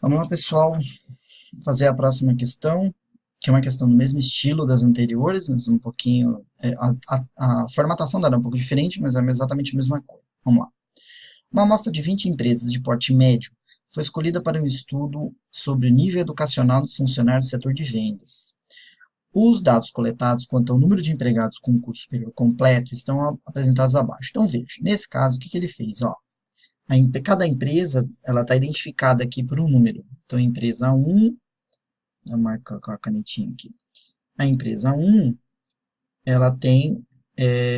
Vamos lá, pessoal, fazer a próxima questão, que é uma questão do mesmo estilo das anteriores, mas um pouquinho... a formatação dela é um pouco diferente, mas é exatamente a mesma coisa. Vamos lá. Uma amostra de 20 empresas de porte médio foi escolhida para um estudo sobre o nível educacional dos funcionários do setor de vendas. Os dados coletados quanto ao número de empregados com curso superior completo estão apresentados abaixo. Então, veja, nesse caso, o que ele fez? Cada empresa está identificada aqui por um número. Então, a empresa 1, vou marcar com a canetinha aqui. A empresa 1, ela tem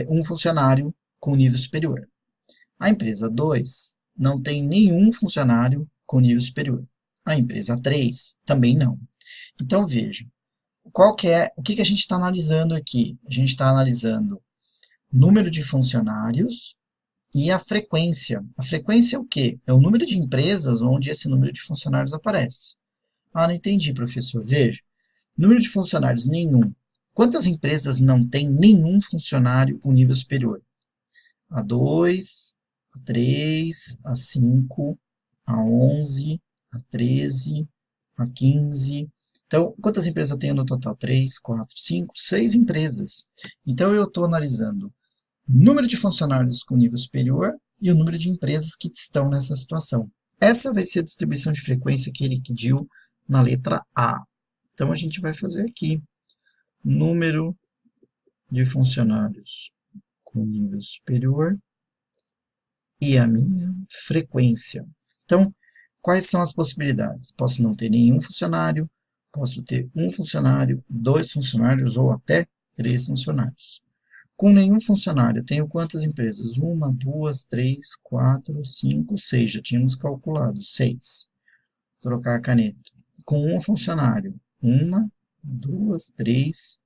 um funcionário com nível superior. A empresa 2 não tem nenhum funcionário com nível superior. A empresa 3 também não. Então, veja, o que a gente está analisando aqui? A gente está analisando número de funcionários e a frequência. A frequência é o quê? É o número de empresas onde esse número de funcionários aparece. Ah, não entendi, professor. Veja, número de funcionários nenhum. Quantas empresas não têm nenhum funcionário com nível superior? A 2, a 3, a 5, a 11, a 13, a 15. Então, quantas empresas eu tenho no total? 3, 4, 5, 6 empresas. Então, eu estou analisando número de funcionários com nível superior e o número de empresas que estão nessa situação. Essa vai ser a distribuição de frequência que ele pediu na letra A. Então, a gente vai fazer aqui número de funcionários com nível superior e a minha frequência. Então, quais são as possibilidades? Posso não ter nenhum funcionário, posso ter um funcionário, 2 funcionários ou até 3 funcionários. Com nenhum funcionário, eu tenho quantas empresas? 1, 2, 3, 4, 5, 6. Já tínhamos calculado, 6. Trocar a caneta. Com um funcionário, 1, 2, 3,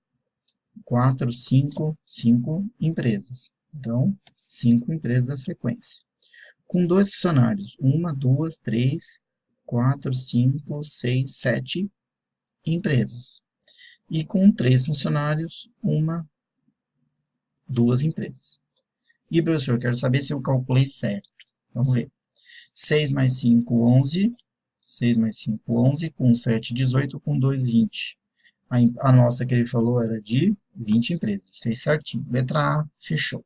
4, 5, 5 empresas. Então, 5 empresas da frequência. Com 2 funcionários, 1, 2, 3, 4, 5, 6, 7 empresas. E com 3 funcionários, 1, 2 empresas. E, professor, quero saber se eu calculei certo. Vamos ver. 6 mais 5, 11. 6 mais 5, 11. Com 7, 18. Com 2, 20. A nossa que ele falou era de 20 empresas. Fez certinho. Letra A, fechou.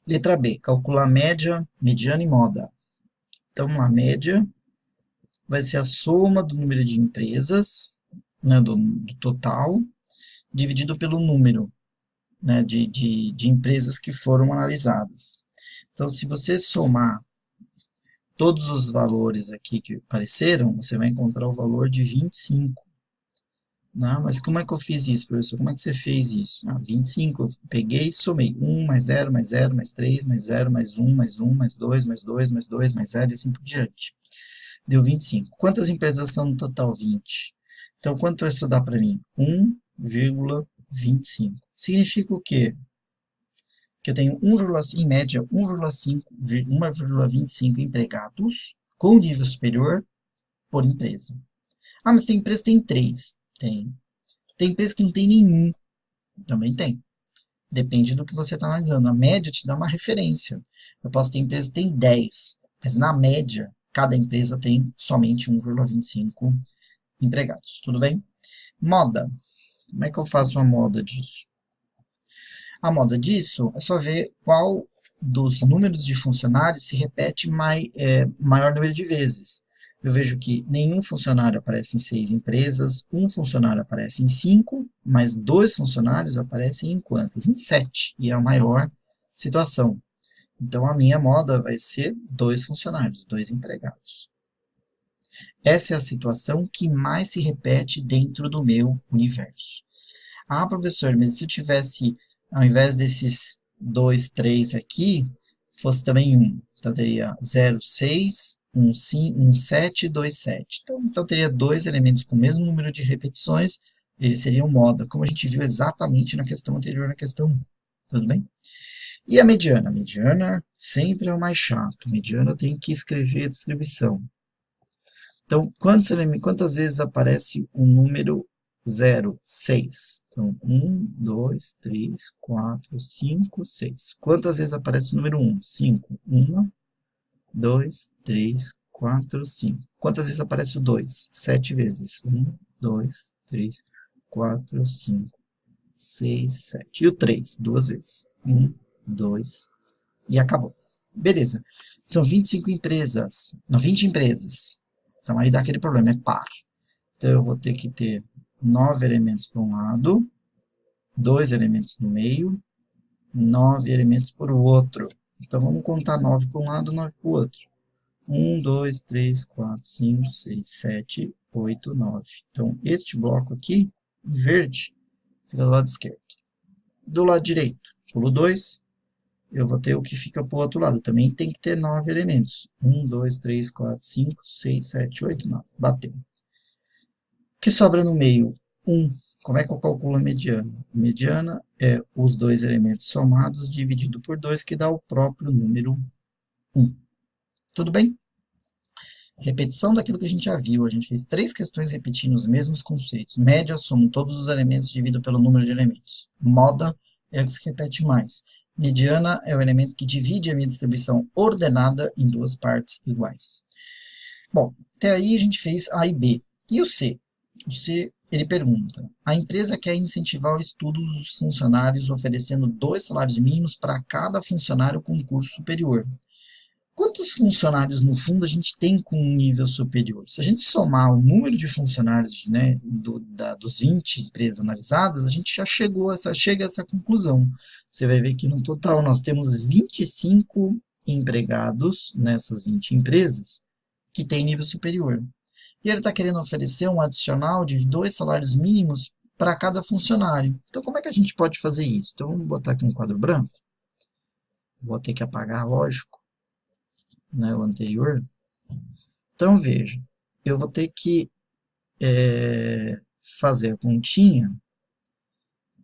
Letra B, calcular média, mediana e moda. Então, a média vai ser a soma do número de empresas, né, do total, dividido pelo número, né, de empresas que foram analisadas. Então, se você somar todos os valores aqui que apareceram, você vai encontrar o valor de 25. Não, mas como é que eu fiz isso, professor? Como é que você fez isso? 25, eu peguei e somei. 1 mais 0, mais 0, mais 3, mais 0, mais 1, mais 1, mais 2, mais 2, mais 2, mais 0 e assim por diante. Deu 25. Quantas empresas são no total? 20. Então, quanto isso dá para mim? 1,25. Significa o quê? Que eu tenho em média, 1,25 empregados com nível superior por empresa. Ah, mas tem empresa que tem 3. Tem. Tem empresa que não tem nenhum. Também tem. Depende do que você está analisando. A média te dá uma referência. Eu posso ter empresa que tem 10, mas na média, cada empresa tem somente 1,25 empregados. Tudo bem? Moda. Como é que eu faço uma moda disso? A moda disso é só ver qual dos números de funcionários se repete maior número de vezes. Eu vejo que nenhum funcionário aparece em 6 empresas, um funcionário aparece em 5, mas 2 funcionários aparecem em quantas? Em 7, e é a maior situação. Então, a minha moda vai ser 2 funcionários, 2 empregados. Essa é a situação que mais se repete dentro do meu universo. Ah, professor, mas se eu tivesse, ao invés desses 2, 3 aqui, fosse também 1. Então, teria 0, 6, 1, 5, 1, 7, 2, 7. Então, teria 2 elementos com o mesmo número de repetições, eles seriam moda, como a gente viu exatamente na questão anterior, na questão 1. Tudo bem? E a mediana? A mediana sempre é o mais chato. A mediana tem que escrever a distribuição. Então, quantas vezes aparece o número 0, 6? Então, 1, 2, 3, 4, 5, 6. Quantas vezes aparece o número 1? 5. 1, 2, 3, 4, 5. Quantas vezes aparece o 2? 7 vezes. 1, 2, 3, 4, 5, 6, 7. E o 3? 2 vezes. 1, 2, e acabou. Beleza. São 25 empresas. Não, 20 empresas. Então aí dá aquele problema, é par. Então eu vou ter que ter 9 elementos para um lado, 2 elementos no meio, 9 elementos para o outro. Então vamos contar 9 para um lado, 9 para o outro. 1, 2, 3, 4, 5, 6, 7, 8, 9. Então este bloco aqui, em verde, fica do lado esquerdo. Do lado direito, pulo 2, eu vou ter o que fica para o outro lado. Também tem que ter 9 elementos. 1, 2, 3, 4, 5, 6, 7, 8, 9. Bateu. O que sobra no meio? 1. Como é que eu calculo a mediana? Mediana é os dois elementos somados dividido por 2, que dá o próprio número 1. Tudo bem? Repetição daquilo que a gente já viu. A gente fez 3 questões repetindo os mesmos conceitos. Média, somo todos os elementos dividido pelo número de elementos. Moda é o que se repete mais. Mediana é o elemento que divide a minha distribuição ordenada em 2 partes iguais. Bom, até aí a gente fez A e B. E o C? O C, ele pergunta, a empresa quer incentivar o estudo dos funcionários oferecendo 2 salários mínimos para cada funcionário com curso superior. Quantos funcionários, no fundo, a gente tem com um nível superior? Se a gente somar o número de funcionários, né, dos 20 empresas analisadas, a gente já chega a essa conclusão. Você vai ver que no total nós temos 25 empregados nessas 20 empresas que têm nível superior. E ele está querendo oferecer um adicional de 2 salários mínimos para cada funcionário. Então, como é que a gente pode fazer isso? Então, vamos botar aqui um quadro branco. Vou ter que apagar, lógico, né, o anterior. Então, veja, eu vou ter que fazer a continha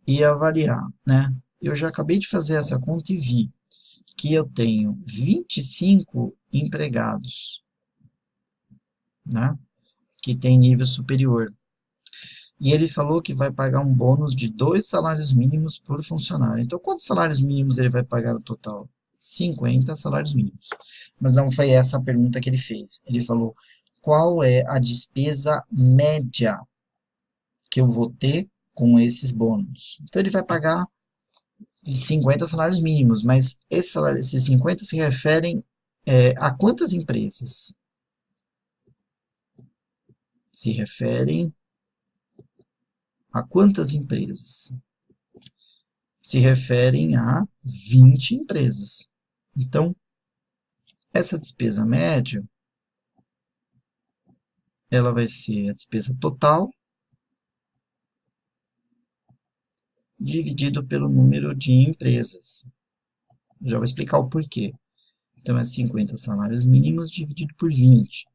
e avaliar, né? Eu já acabei de fazer essa conta e vi que eu tenho 25 empregados, né, que tem nível superior. E ele falou que vai pagar um bônus de 2 salários mínimos por funcionário. Então, quantos salários mínimos ele vai pagar no total? 50 salários mínimos. Mas não foi essa a pergunta que ele fez. Ele falou, qual é a despesa média que eu vou ter com esses bônus? Então, ele vai pagar 50 salários mínimos, mas esses 50 se referem a quantas empresas? Se referem a quantas empresas? Se referem a 20 empresas. Então, essa despesa média, ela vai ser a despesa total dividido pelo número de empresas. Já vou explicar o porquê. Então, é 50 salários mínimos dividido por 20,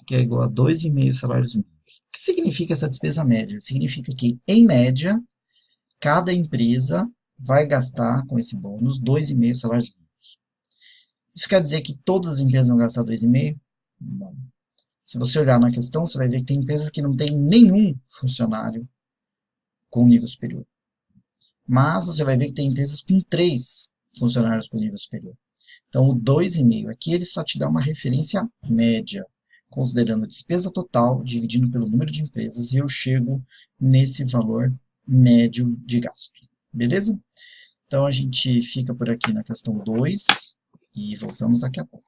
que é igual a 2,5 salários mínimos. O que significa essa despesa média? Significa que, em média, cada empresa vai gastar com esse bônus 2,5 salários mínimos. Isso quer dizer que todas as empresas vão gastar 2,5? Não. Se você olhar na questão, você vai ver que tem empresas que não têm nenhum funcionário com nível superior. Mas você vai ver que tem empresas com 3 funcionários com nível superior. Então, o 2,5 aqui, ele só te dá uma referência média, considerando a despesa total, dividindo pelo número de empresas, e eu chego nesse valor médio de gasto. Beleza? Então, a gente fica por aqui na questão 2 e voltamos daqui a pouco.